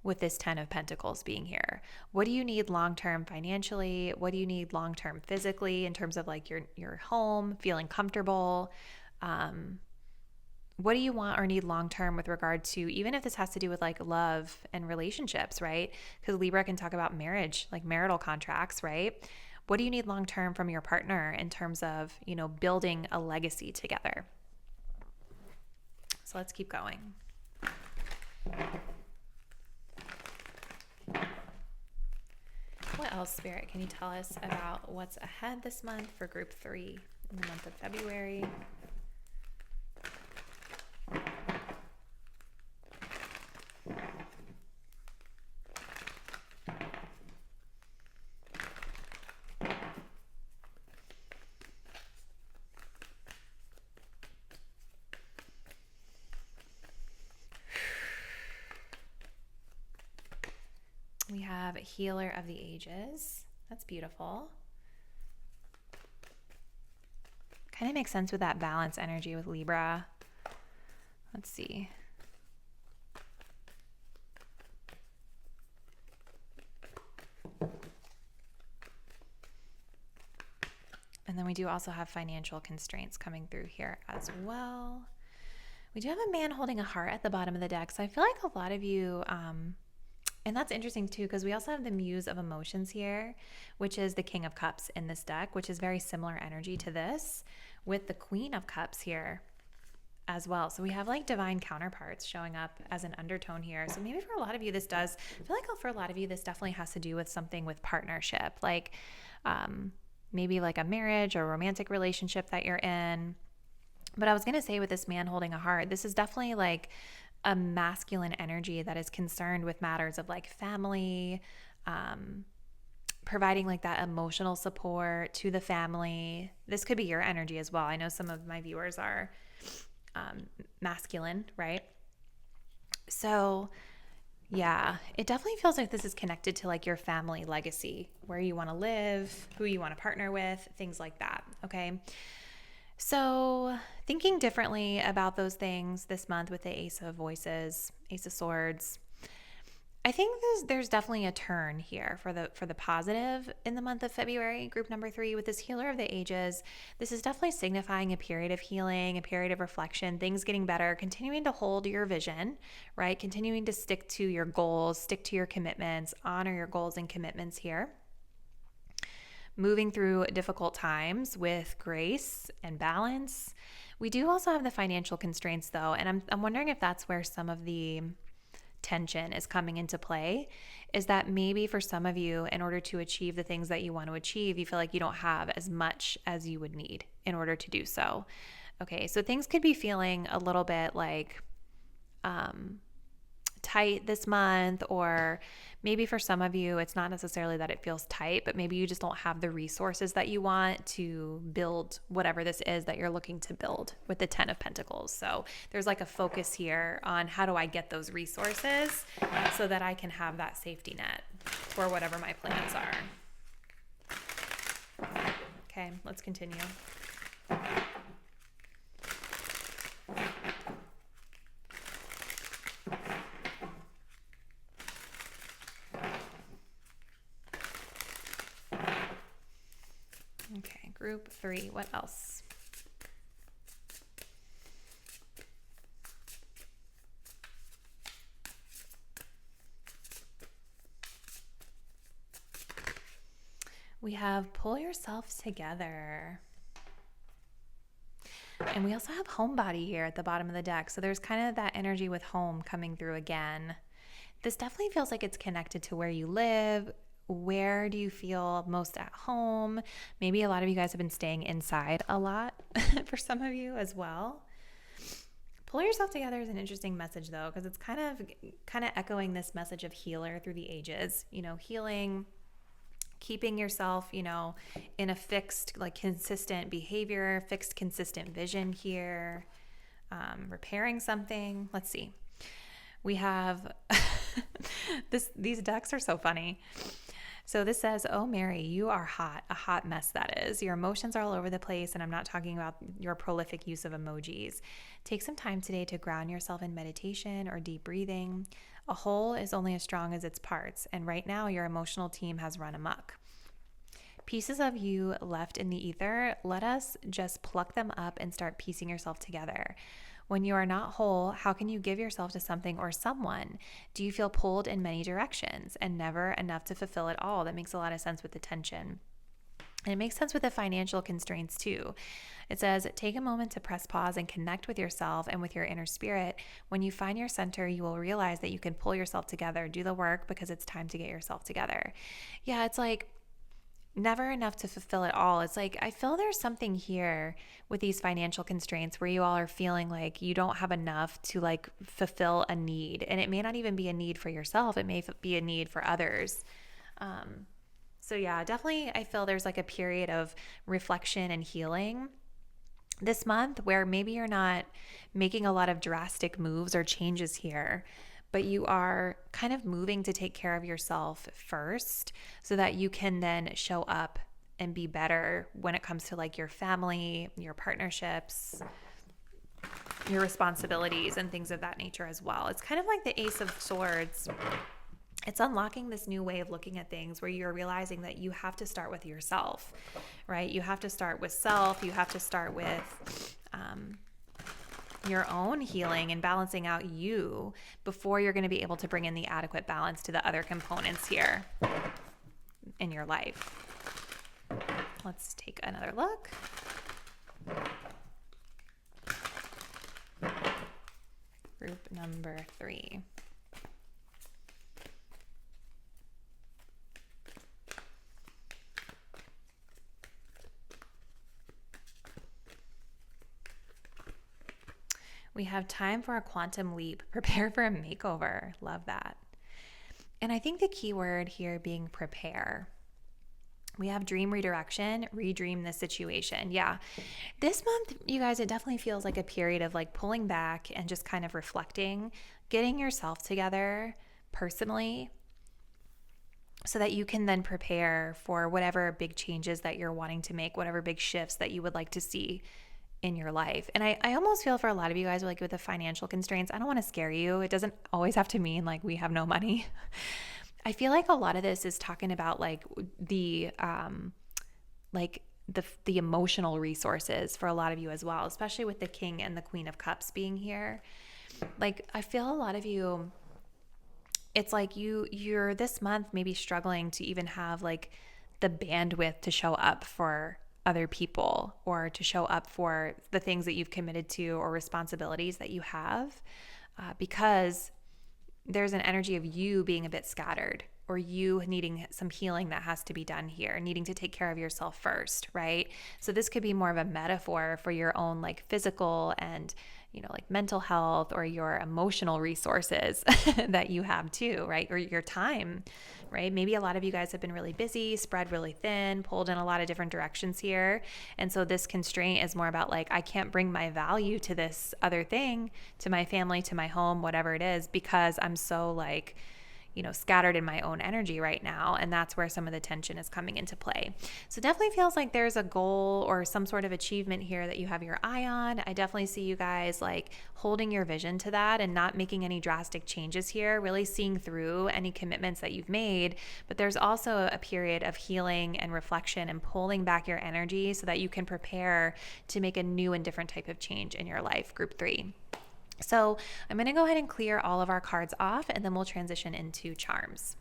With this Ten of Pentacles being here, what do you need long-term financially? What do you need long-term physically in terms of like your home, feeling comfortable? What do you want or need long-term with regard to, even if this has to do with like love and relationships, right? Because Libra can talk about marriage, like marital contracts, right? What do you need long-term from your partner in terms of, you know, building a legacy together? So let's keep going. What else, Spirit, can you tell us about what's ahead this month for group 3 in the month of February? We have Healer of the Ages. That's beautiful. Kind of makes sense with that balance energy with Libra. Let's see. And then we do also have financial constraints coming through here as well. We do have a man holding a heart at the bottom of the deck. So I feel like a lot of you, and that's interesting too, because we also have the Muse of Emotions here, which is the King of Cups in this deck, which is very similar energy to this, with the Queen of Cups here as well. So we have like divine counterparts showing up as an undertone here. So maybe for a lot of you, I feel like for a lot of you, this definitely has to do with something with partnership, like maybe like a marriage or romantic relationship that you're in. But I was going to say with this man holding a heart, this is definitely like a masculine energy that is concerned with matters of like family, providing like that emotional support to the family. This could be your energy as well. I know some of my viewers are masculine, right? So yeah, it definitely feels like this is connected to like your family legacy, where you want to live, who you want to partner with, things like that. Okay. So thinking differently about those things this month with the Ace of Voices, Ace of Swords, I think there's definitely a turn here for the positive in the month of February, group number 3 with this Healer of the Ages. This is definitely signifying a period of healing, a period of reflection, things getting better, continuing to hold your vision, right? Continuing to stick to your goals, stick to your commitments, honor your goals and commitments here. Moving through difficult times with grace and balance. We do also have the financial constraints though, and I'm wondering if that's where some of the tension is coming into play, is that maybe for some of you, in order to achieve the things that you want to achieve, you feel like you don't have as much as you would need in order to do so. Okay, so things could be feeling a little bit like tight this month, or maybe for some of you, it's not necessarily that it feels tight, but maybe you just don't have the resources that you want to build whatever this is that you're looking to build with the 10 of Pentacles. So there's like a focus here on how do I get those resources so that I can have that safety net for whatever my plans are. Okay, let's continue. Group 3, what else? We have pull yourself together. And we also have homebody here at the bottom of the deck. So there's kind of that energy with home coming through again. This definitely feels like it's connected to where you live. Where do you feel most at home? Maybe a lot of you guys have been staying inside a lot for some of you as well. Pull yourself together is an interesting message though, because it's kind of echoing this message of healer through the ages, you know, healing, keeping yourself, you know, in a fixed, like consistent behavior, fixed, consistent vision here, repairing something. Let's see. We have these decks are so funny. So this says, oh, Mary, you are hot, a hot mess that is. Your emotions are all over the place, and I'm not talking about your prolific use of emojis. Take some time today to ground yourself in meditation or deep breathing. A whole is only as strong as its parts, and right now your emotional team has run amok. Pieces of you left in the ether, let us just pluck them up and start piecing yourself together. When you are not whole, how can you give yourself to something or someone? Do you feel pulled in many directions and never enough to fulfill it all? That makes a lot of sense with the tension. And it makes sense with the financial constraints too. It says, take a moment to press pause and connect with yourself and with your inner spirit. When you find your center, you will realize that you can pull yourself together, do the work because it's time to get yourself together. Yeah, it's like never enough to fulfill it all. It's like, I feel there's something here with these financial constraints where you all are feeling like you don't have enough to like fulfill a need. And it may not even be a need for yourself. It may be a need for others. So yeah, definitely I feel there's like a period of reflection and healing this month where maybe you're not making a lot of drastic moves or changes here, but you are kind of moving to take care of yourself first so that you can then show up and be better when it comes to like your family, your partnerships, your responsibilities and things of that nature as well. It's kind of like the Ace of Swords. It's unlocking this new way of looking at things where you're realizing that you have to start with yourself, right? You have to start with self. You have to start with your own healing and balancing out you before you're going to be able to bring in the adequate balance to the other components here in your life. Let's take another look. Group number 3. We have time for a quantum leap. Prepare for a makeover. Love that. And I think the key word here being prepare. We have dream redirection, redream the situation. Yeah. This month, you guys, it definitely feels like a period of like pulling back and just kind of reflecting, getting yourself together personally so that you can then prepare for whatever big changes that you're wanting to make, whatever big shifts that you would like to see in your life. And I almost feel for a lot of you guys, like with the financial constraints, I don't want to scare you. It doesn't always have to mean like we have no money. I feel like a lot of this is talking about like the emotional resources for a lot of you as well, especially with the King and the Queen of Cups being here. Like I feel a lot of you, it's like you're this month maybe struggling to even have like the bandwidth to show up for other people or to show up for the things that you've committed to or responsibilities that you have because there's an energy of you being a bit scattered or you needing some healing that has to be done here, needing to take care of yourself first, right? So this could be more of a metaphor for your own like physical and, you know, like mental health or your emotional resources that you have too, right? Or your time, right? Maybe a lot of you guys have been really busy, spread really thin, pulled in a lot of different directions here. And so this constraint is more about like, I can't bring my value to this other thing, to my family, to my home, whatever it is, because I'm so like, scattered in my own energy right now. And that's where some of the tension is coming into play. So definitely feels like there's a goal or some sort of achievement here that you have your eye on. I definitely see you guys like holding your vision to that and not making any drastic changes here, really seeing through any commitments that you've made. But there's also a period of healing and reflection and pulling back your energy so that you can prepare to make a new and different type of change in your life, group 3. So I'm going to go ahead and clear all of our cards off, and then we'll transition into charms.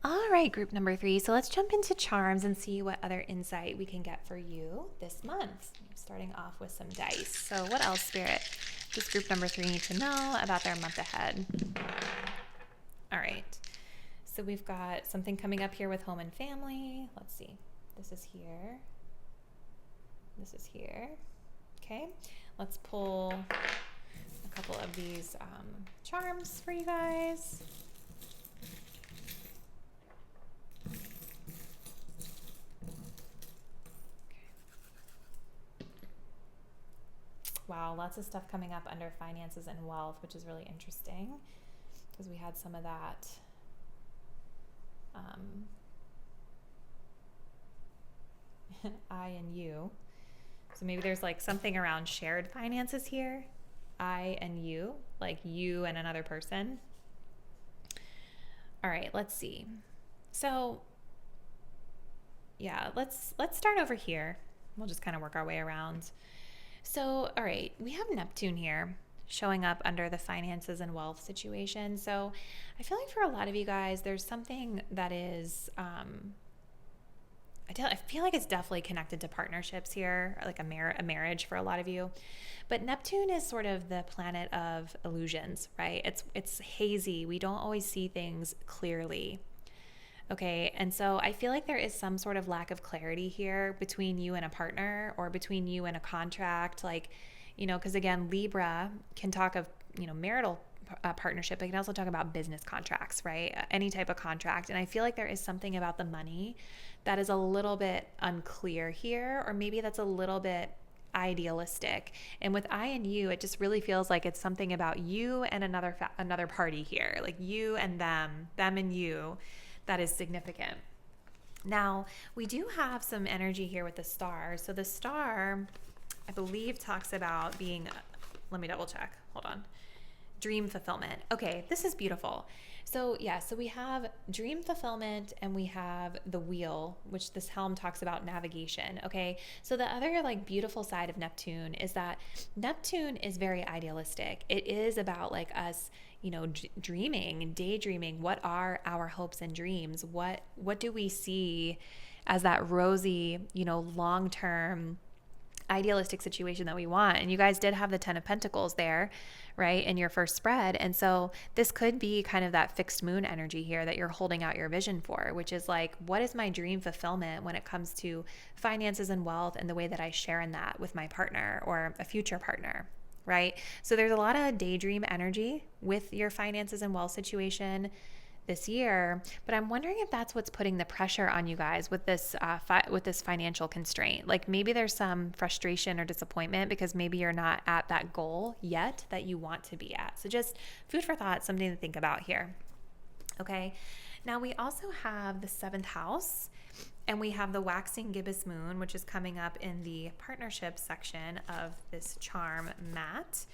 All right, group number 3. So let's jump into charms and see what other insight we can get for you this month. Starting off with some dice. So what else, Spirit, does group number 3 need to know about their month ahead? All right. So we've got something coming up here with home and family. Let's see. This is here. This is here. Okay. Let's pull a couple of these charms for you guys. Okay. Wow, lots of stuff coming up under finances and wealth, which is really interesting because we had some of that I and you. So maybe there's like something around shared finances here. I and you, like you and another person. All right, let's see. So yeah, let's start over here. We'll just kind of work our way around. So, all right, we have Neptune here showing up under the finances and wealth situation. So I feel like for a lot of you guys, there's something that is, I feel like it's definitely connected to partnerships here, like a marriage for a lot of you. But Neptune is sort of the planet of illusions, right? It's hazy. We don't always see things clearly. Okay, and so I feel like there is some sort of lack of clarity here between you and a partner or between you and a contract, like, because again, Libra can talk of, marital partnership, but can also talk about business contracts, right? Any type of contract. And I feel like there is something about the money that is a little bit unclear here, or maybe that's a little bit idealistic. And with I and you, it just really feels like it's something about you and another party here, like you and them and you, that is significant. Now, we do have some energy here with the star. So the star, I believe, talks about being, let me double check. Hold on. Dream fulfillment. Okay, this is beautiful. So yeah, so we have dream fulfillment and we have the wheel, which this helm talks about navigation. Okay, so the other like beautiful side of Neptune is that Neptune is very idealistic. It is about like us, dreaming, daydreaming. What are our hopes and dreams? What do we see as that rosy, long-term idealistic situation that we want? And you guys did have the 10 of Pentacles there, right, in your first spread. And so this could be kind of that fixed moon energy here that you're holding out your vision for, which is like, what is my dream fulfillment when it comes to finances and wealth and the way that I share in that with my partner or a future partner, right? So there's a lot of daydream energy with your finances and wealth situation this year, but I'm wondering if that's what's putting the pressure on you guys with this financial constraint. Like maybe there's some frustration or disappointment because maybe you're not at that goal yet that you want to be at. So just food for thought, something to think about here. Okay. Now we also have the 7th house, and we have the waxing gibbous moon, which is coming up in the partnership section of this charm mat.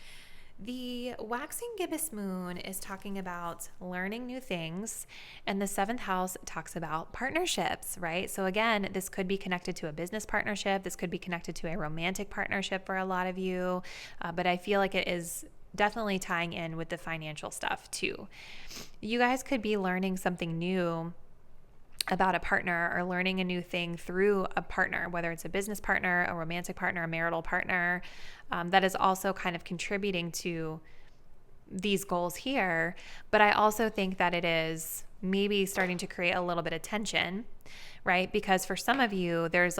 The waxing gibbous moon is talking about learning new things, and the 7th house talks about partnerships, right? So again, this could be connected to a business partnership. This could be connected to a romantic partnership for a lot of you, but I feel like it is definitely tying in with the financial stuff too. You guys could be learning something new about a partner or learning a new thing through a partner, whether it's a business partner, a romantic partner, a marital partner, that is also kind of contributing to these goals here. But I also think that it is maybe starting to create a little bit of tension, right? Because for some of you, there's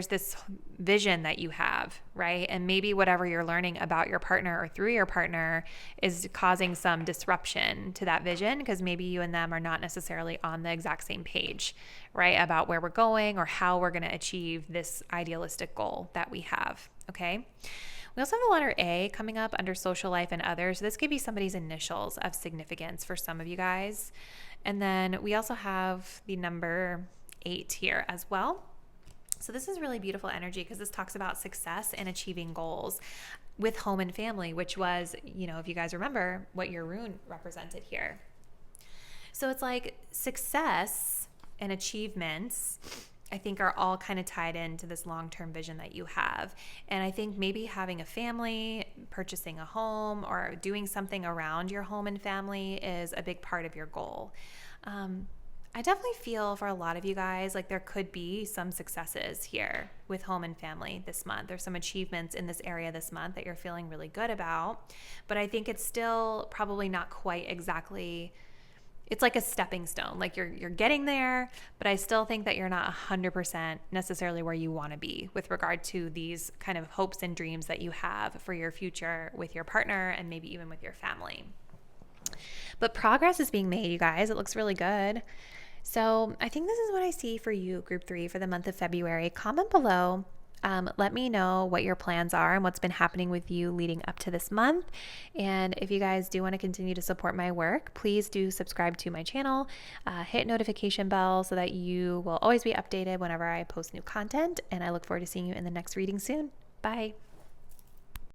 this vision that you have, right? And maybe whatever you're learning about your partner or through your partner is causing some disruption to that vision because maybe you and them are not necessarily on the exact same page, right? About where we're going or how we're going to achieve this idealistic goal that we have, okay? We also have the letter A coming up under social life and others. So this could be somebody's initials of significance for some of you guys. And then we also have the number 8 here as well. So this is really beautiful energy because this talks about success and achieving goals with home and family, which was, if you guys remember what your rune represented here. So it's like success and achievements, I think, are all kind of tied into this long-term vision that you have. And I think maybe having a family, purchasing a home, or doing something around your home and family is a big part of your goal. I definitely feel for a lot of you guys like there could be some successes here with home and family this month. There's some achievements in this area this month that you're feeling really good about, but I think it's still probably not quite exactly, it's like a stepping stone. Like you're getting there, but I still think that you're not 100% necessarily where you want to be with regard to these kind of hopes and dreams that you have for your future with your partner and maybe even with your family. But progress is being made, you guys. It looks really good. So I think this is what I see for you, Group 3, for the month of February. Comment below. Let me know what your plans are and what's been happening with you leading up to this month. And if you guys do want to continue to support my work, please do subscribe to my channel, hit notification bell so that you will always be updated whenever I post new content. And I look forward to seeing you in the next reading soon. Bye.